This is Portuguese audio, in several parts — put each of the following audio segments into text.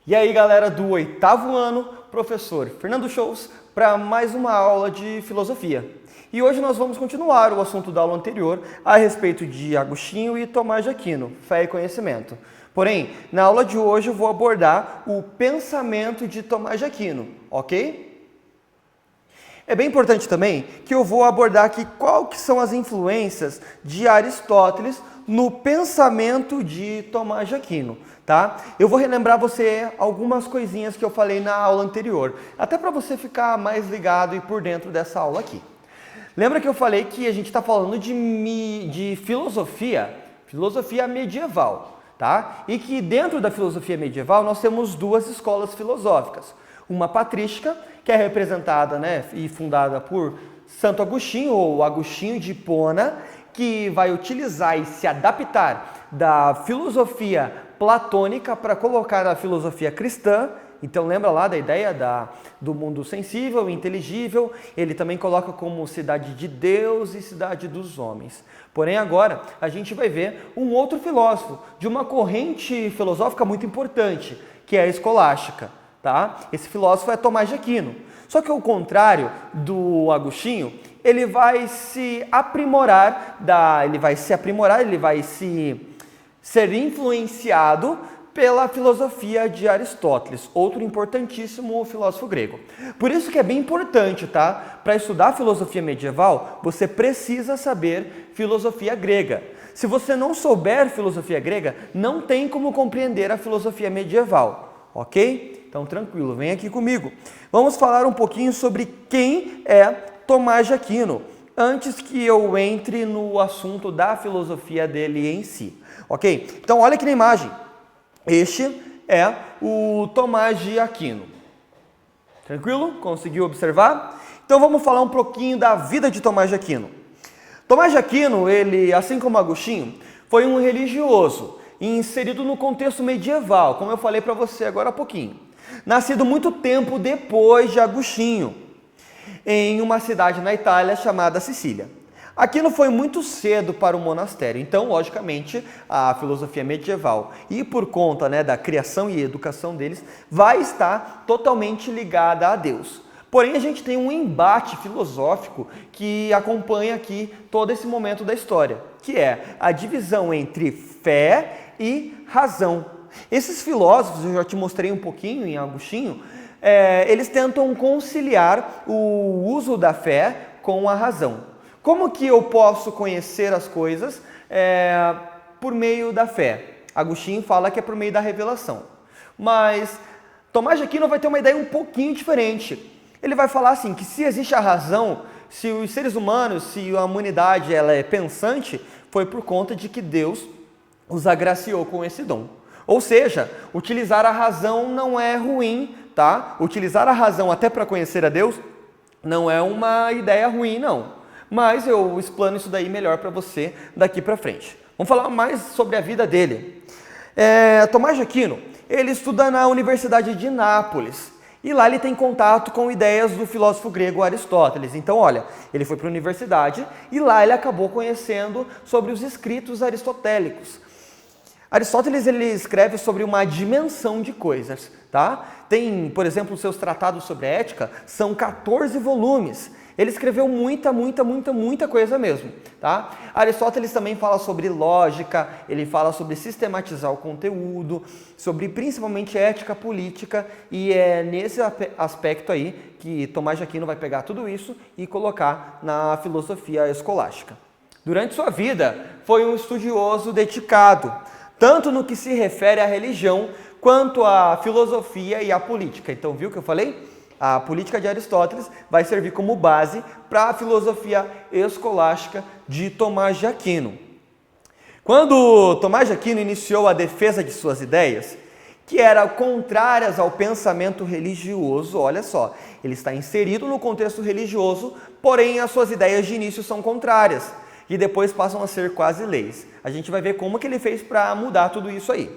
E aí, galera do 8º ano, professor Fernando Shows, para mais uma aula de filosofia. E hoje nós vamos continuar o assunto da aula anterior a respeito de Agostinho e Tomás de Aquino, fé e conhecimento. Porém, na aula de hoje eu vou abordar o pensamento de Tomás de Aquino, ok? É bem importante também que eu vou abordar aqui quais que são as influências de Aristóteles no pensamento de Tomás de Aquino, tá? Eu vou relembrar você algumas coisinhas que eu falei na aula anterior, até para você ficar mais ligado e por dentro dessa aula aqui. Lembra que eu falei que a gente está falando de filosofia medieval, tá? E que dentro da filosofia medieval nós temos duas escolas filosóficas. Uma patrística, que é representada, e fundada por Santo Agostinho, ou Agostinho de Hipona, que vai utilizar e se adaptar da filosofia platônica para colocar a filosofia cristã. Então lembra lá da ideia do mundo sensível, inteligível, ele também coloca como cidade de Deus e cidade dos homens. Porém agora a gente vai ver um outro filósofo, de uma corrente filosófica muito importante, que é a escolástica. Tá? Esse filósofo é Tomás de Aquino. Só que ao contrário do Agostinho, ele vai se aprimorar, ele vai ser influenciado pela filosofia de Aristóteles, outro importantíssimo filósofo grego. Por isso que é bem importante, tá? Para estudar filosofia medieval, você precisa saber filosofia grega. Se você não souber filosofia grega, não tem como compreender a filosofia medieval, ok? Então, tranquilo, vem aqui comigo. Vamos falar um pouquinho sobre quem é Tomás de Aquino, antes que eu entre no assunto da filosofia dele em si, ok? Então, olha aqui na imagem. Este é o Tomás de Aquino. Tranquilo? Conseguiu observar? Então, vamos falar um pouquinho da vida de Tomás de Aquino. Tomás de Aquino, ele, assim como Agostinho, foi um religioso, inserido no contexto medieval, como eu falei para você agora há pouquinho. Nascido muito tempo depois de Agostinho, em uma cidade na Itália chamada Sicília. Aquino foi muito cedo para o monastério, então, logicamente, a filosofia medieval, e por conta da criação e educação deles, vai estar totalmente ligada a Deus. Porém, a gente tem um embate filosófico que acompanha aqui todo esse momento da história, que é a divisão entre fé e razão. Esses filósofos, eu já te mostrei um pouquinho em Agostinho, eles tentam conciliar o uso da fé com a razão. Como que eu posso conhecer as coisas por meio da fé? Agostinho fala que é por meio da revelação. Mas Tomás de Aquino vai ter uma ideia um pouquinho diferente. Ele vai falar assim, que se existe a razão, se os seres humanos, se a humanidade ela é pensante, foi por conta de que Deus os agraciou com esse dom. Ou seja, utilizar a razão não é ruim, tá? Utilizar a razão até para conhecer a Deus não é uma ideia ruim, não. Mas eu explano isso daí melhor para você daqui para frente. Vamos falar mais sobre a vida dele. Tomás de Aquino, ele estuda na Universidade de Nápoles. E lá ele tem contato com ideias do filósofo grego Aristóteles. Então, olha, ele foi para a universidade e lá ele acabou conhecendo sobre os escritos aristotélicos. Aristóteles ele escreve sobre uma dimensão de coisas, tá? Tem, por exemplo, os seus tratados sobre ética, são 14 volumes. Ele escreveu muita coisa mesmo, tá? Aristóteles também fala sobre lógica, ele fala sobre sistematizar o conteúdo, sobre principalmente ética política, e é nesse aspecto aí que Tomás de Aquino vai pegar tudo isso e colocar na filosofia escolástica. Durante sua vida, foi um estudioso dedicado, tanto no que se refere à religião, quanto à filosofia e à política. Então, viu o que eu falei? A política de Aristóteles vai servir como base para a filosofia escolástica de Tomás de Aquino. Quando Tomás de Aquino iniciou a defesa de suas ideias, que eram contrárias ao pensamento religioso, olha só, ele está inserido no contexto religioso, porém as suas ideias de início são contrárias, e depois passam a ser quase leis. A gente vai ver como que ele fez para mudar tudo isso aí.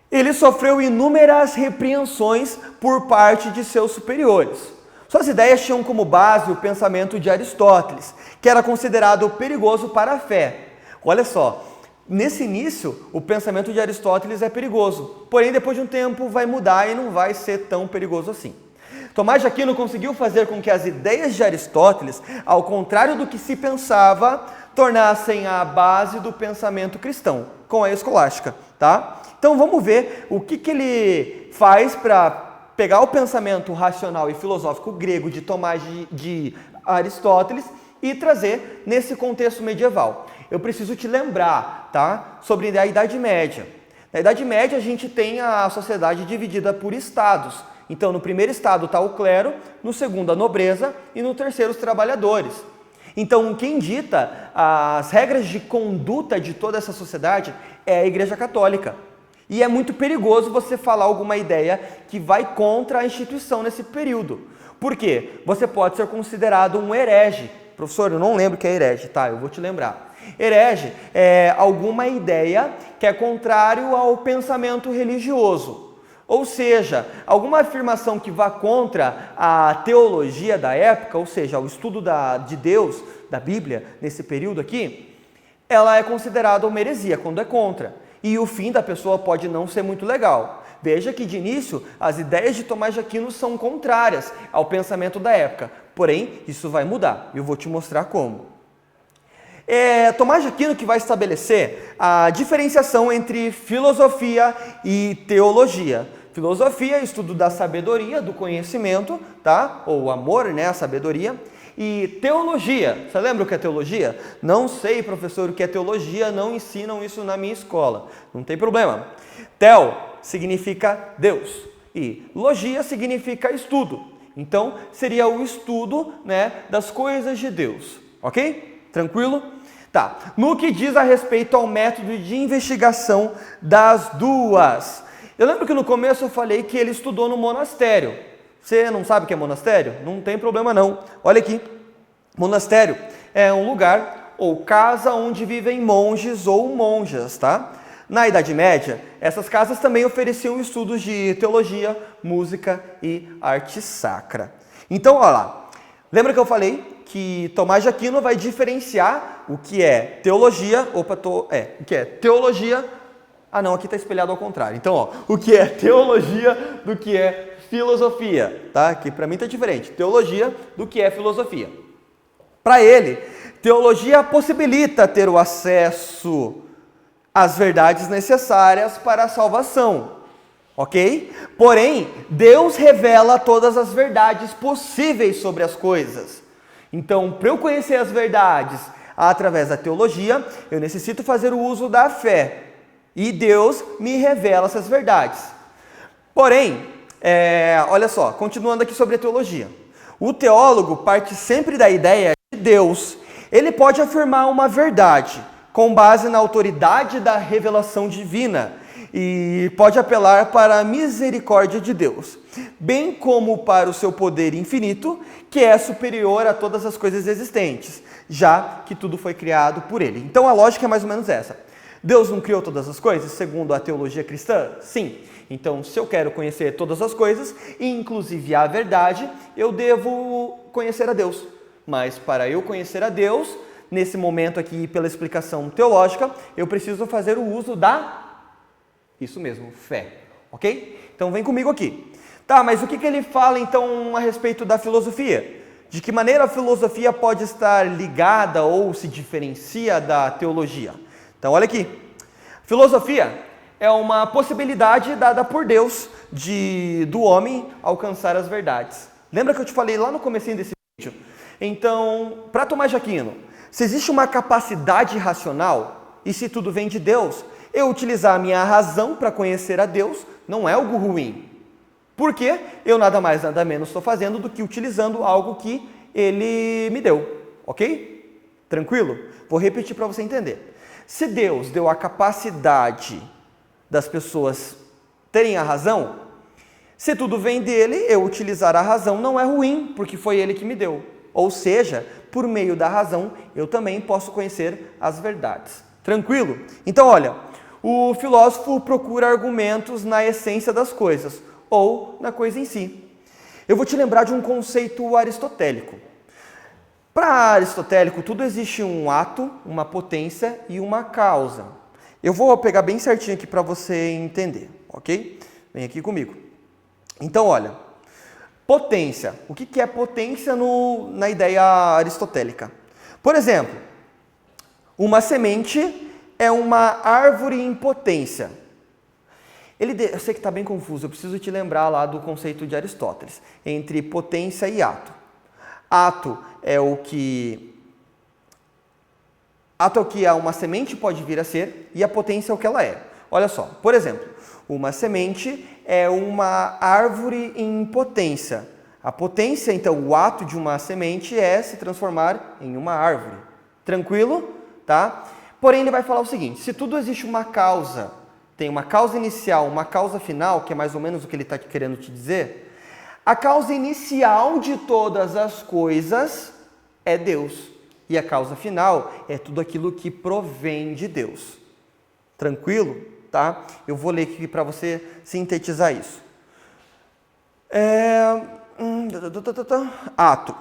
Ele sofreu inúmeras repreensões por parte de seus superiores. Suas ideias tinham como base o pensamento de Aristóteles, que era considerado perigoso para a fé. Olha só, Nesse início, o pensamento de Aristóteles é perigoso, porém depois de um tempo vai mudar e não vai ser tão perigoso assim. Tomás de Aquino conseguiu fazer com que as ideias de Aristóteles, ao contrário do que se pensava, tornassem a base do pensamento cristão, com a escolástica, tá? Então vamos ver o que ele faz para pegar o pensamento racional e filosófico grego de Tomás de Aristóteles e trazer nesse contexto medieval. Eu preciso te lembrar, tá, sobre a Idade Média. Na Idade Média a gente tem a sociedade dividida por estados. Então no primeiro estado está o clero, no segundo a nobreza e no terceiro os trabalhadores. Então quem dita as regras de conduta de toda essa sociedade é a Igreja Católica. E é muito perigoso você falar alguma ideia que vai contra a instituição nesse período. Por quê? Você pode ser considerado um herege. Professor, eu não lembro o que é herege, tá? Eu vou te lembrar. Herege é alguma ideia que é contrário ao pensamento religioso. Ou seja, alguma afirmação que vá contra a teologia da época, ou seja, o estudo de Deus, da Bíblia, nesse período aqui, ela é considerada uma heresia quando é contra. E o fim da pessoa pode não ser muito legal. Veja que de início as ideias de Tomás de Aquino são contrárias ao pensamento da época. Porém, isso vai mudar. Eu vou te mostrar como. Tomás de Aquino que vai estabelecer a diferenciação entre filosofia e teologia. Filosofia é estudo da sabedoria, do conhecimento, tá? Ou amor, né? A sabedoria. E teologia, você lembra o que é teologia? Não sei, professor, o que é teologia, não ensinam isso na minha escola. Não tem problema. Tel significa Deus e logia significa estudo. Então, seria o estudo, né, das coisas de Deus, ok? Tranquilo? Tá. No que diz a respeito ao método de investigação das duas. Eu lembro que no começo eu falei que ele estudou no monastério. Você não sabe o que é monastério? Não tem problema não. Olha aqui. Monastério é um lugar ou casa onde vivem monges ou monjas, tá? Na Idade Média, essas casas também ofereciam estudos de teologia, música e arte sacra. Então, olha lá. Lembra que eu falei que Tomás de Aquino vai diferenciar o que é teologia, o que é teologia. Ah, não, aqui está espelhado ao contrário. Então, ó, o que é teologia do que é filosofia, tá? Aqui para mim está diferente. Teologia do que é filosofia. Para ele, teologia possibilita ter o acesso às verdades necessárias para a salvação, ok? Porém, Deus revela todas as verdades possíveis sobre as coisas. Então, para eu conhecer as verdades através da teologia, eu necessito fazer o uso da fé. E Deus me revela essas verdades. Porém, olha só, continuando aqui sobre a teologia. O teólogo parte sempre da ideia de Deus. Ele pode afirmar uma verdade com base na autoridade da revelação divina e pode apelar para a misericórdia de Deus, bem como para o seu poder infinito, que é superior a todas as coisas existentes, já que tudo foi criado por ele. Então a lógica é mais ou menos essa. Deus não criou todas as coisas, segundo a teologia cristã? Sim. Então, se eu quero conhecer todas as coisas, inclusive a verdade, eu devo conhecer a Deus. Mas para eu conhecer a Deus, nesse momento aqui, pela explicação teológica, eu preciso fazer o uso isso mesmo, fé. Ok? Então, vem comigo aqui. Tá, mas o que ele fala, então, a respeito da filosofia? De que maneira a filosofia pode estar ligada ou se diferencia da teologia? Então, olha aqui. Filosofia é uma possibilidade dada por Deus do homem alcançar as verdades. Lembra que eu te falei lá no comecinho desse vídeo? Então, para Tomás de Aquino, se existe uma capacidade racional, e se tudo vem de Deus, eu utilizar a minha razão para conhecer a Deus não é algo ruim. Porque eu nada mais, nada menos estou fazendo do que utilizando algo que Ele me deu. Ok? Tranquilo? Vou repetir para você entender. Se Deus deu a capacidade das pessoas terem a razão, se tudo vem dele, eu utilizar a razão não é ruim, porque foi ele que me deu. Ou seja, por meio da razão, eu também posso conhecer as verdades. Tranquilo? Então, olha, o filósofo procura argumentos na essência das coisas, ou na coisa em si. Eu vou te lembrar de um conceito aristotélico. Para Aristotélico, tudo existe um ato, uma potência e uma causa. Eu vou pegar bem certinho aqui para você entender, ok? Vem aqui comigo. Então, olha, potência. O que é potência na ideia aristotélica? Por exemplo, uma semente é uma árvore em potência. Eu sei que está bem confuso, eu preciso te lembrar lá do conceito de Aristóteles, entre potência e ato. Ato é o que uma semente pode vir a ser e a potência é o que ela é. Olha só, por exemplo, uma semente é uma árvore em potência. A potência, então, o ato de uma semente é se transformar em uma árvore. Tranquilo? Tá? Porém, ele vai falar o seguinte, se tudo existe uma causa, tem uma causa inicial, uma causa final, que é mais ou menos o que ele está querendo te dizer, a causa inicial de todas as coisas é Deus. E a causa final é tudo aquilo que provém de Deus. Tranquilo? Tá? Eu vou ler aqui para você sintetizar isso. Ato.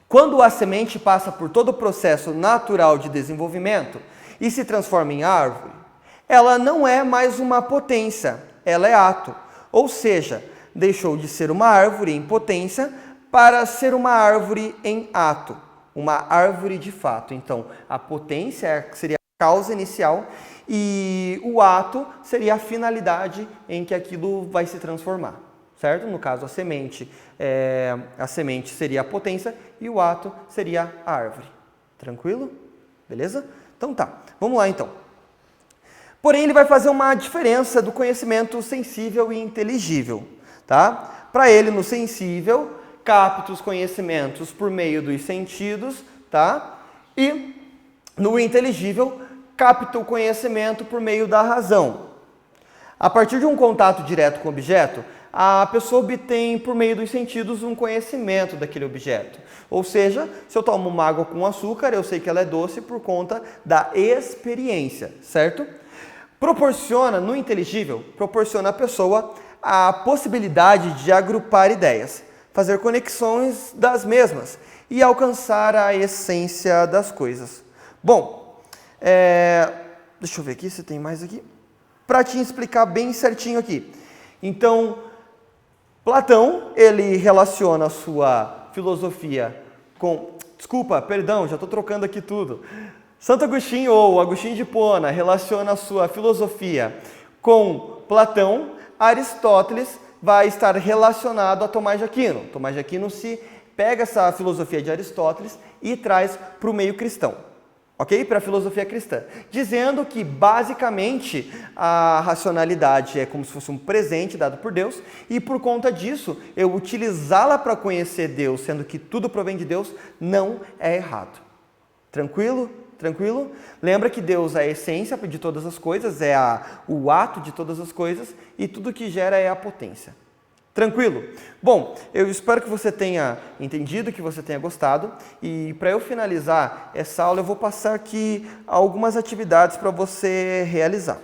Quando a semente passa por todo o processo natural de desenvolvimento e se transforma em árvore, ela não é mais uma potência, ela é ato. Ou seja, deixou de ser uma árvore em potência para ser uma árvore em ato. Uma árvore de fato. Então, a potência seria a causa inicial e o ato seria a finalidade em que aquilo vai se transformar, certo? No caso, a semente seria a potência e o ato seria a árvore. Tranquilo? Beleza? Então tá, vamos lá então. Porém, ele vai fazer uma diferença do conhecimento sensível e inteligível, tá? Para ele, no sensível, capta os conhecimentos por meio dos sentidos, tá? E no inteligível, capta o conhecimento por meio da razão. A partir de um contato direto com o objeto, a pessoa obtém por meio dos sentidos um conhecimento daquele objeto. Ou seja, se eu tomo uma água com açúcar, eu sei que ela é doce por conta da experiência, certo? No inteligível, proporciona à pessoa a possibilidade de agrupar ideias, fazer conexões das mesmas e alcançar a essência das coisas. Bom, deixa eu ver aqui se tem mais aqui. Para te explicar bem certinho aqui. Então, Platão, ele relaciona a sua filosofia com... Desculpa, perdão, já estou trocando aqui tudo. Santo Agostinho, ou Agostinho de Hipona, relaciona a sua filosofia com Platão. Aristóteles vai estar relacionado a Tomás de Aquino. Tomás de Aquino se pega essa filosofia de Aristóteles e traz para o meio cristão, ok? Para a filosofia cristã, dizendo que basicamente a racionalidade é como se fosse um presente dado por Deus e por conta disso eu utilizá-la para conhecer Deus, sendo que tudo provém de Deus, não é errado. Tranquilo? Tranquilo? Lembra que Deus é a essência de todas as coisas, é o ato de todas as coisas e tudo que gera é a potência. Tranquilo? Bom, eu espero que você tenha entendido, que você tenha gostado e para eu finalizar essa aula eu vou passar aqui algumas atividades para você realizar.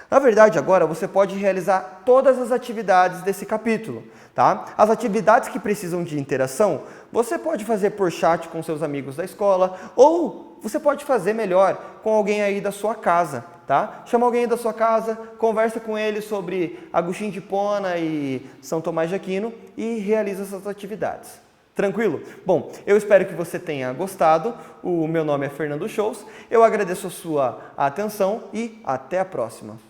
Na verdade, agora você pode realizar todas as atividades desse capítulo, tá? As atividades que precisam de interação, você pode fazer por chat com seus amigos da escola ou você pode fazer melhor com alguém aí da sua casa, tá? Chama alguém da sua casa, conversa com ele sobre Agostinho de Hipona e São Tomás de Aquino e realiza essas atividades. Tranquilo? Bom, eu espero que você tenha gostado. O meu nome é Fernando Shows. Eu agradeço a sua atenção e até a próxima.